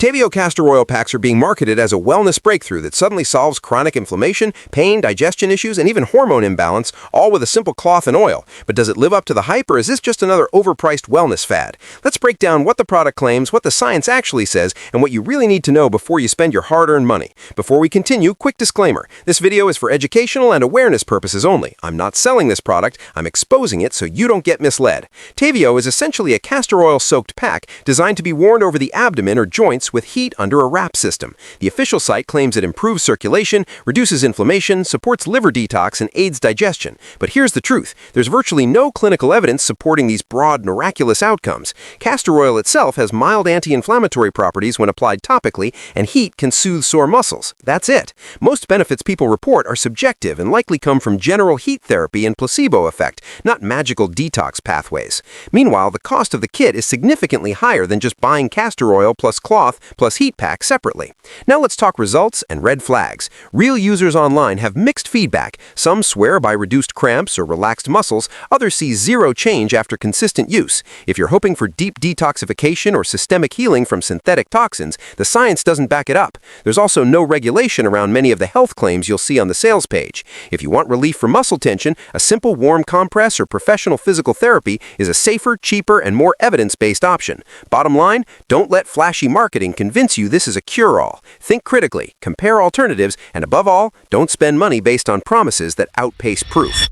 Tavio Castor oil packs are being marketed as a wellness breakthrough that suddenly solves chronic inflammation, pain, digestion issues, and even hormone imbalance, all with a simple cloth and oil. But does it live up to the hype, or is this just another overpriced wellness fad? Let's break down what the product claims, what the science actually says, and what you really need to know before you spend your hard-earned money. Before we continue, quick disclaimer. This video is for educational and awareness purposes only. I'm not selling this product, I'm exposing it so you don't get misled. Tavio is essentially a castor oil-soaked pack designed to be worn over the abdomen or joints with heat under a wrap system. The official site claims it improves circulation, reduces inflammation, supports liver detox, and aids digestion. But here's the truth. There's virtually no clinical evidence supporting these broad, miraculous outcomes. Castor oil itself has mild anti-inflammatory properties when applied topically, and heat can soothe sore muscles. That's it. Most benefits people report are subjective and likely come from general heat therapy and placebo effect, not magical detox pathways. Meanwhile, the cost of the kit is significantly higher than just buying castor oil plus cloth plus heat pack separately. Now let's talk results and red flags. Real users online have mixed feedback. Some swear by reduced cramps or relaxed muscles, others see zero change after consistent use. If you're hoping for deep detoxification or systemic healing from synthetic toxins, the science doesn't back it up. There's also no regulation around many of the health claims you'll see on the sales page. If you want relief from muscle tension, a simple warm compress or professional physical therapy is a safer, cheaper, and more evidence-based option. Bottom line, don't let flashy marketing convince you this is a cure-all. Think critically, compare alternatives, and above all, don't spend money based on promises that outpace proof.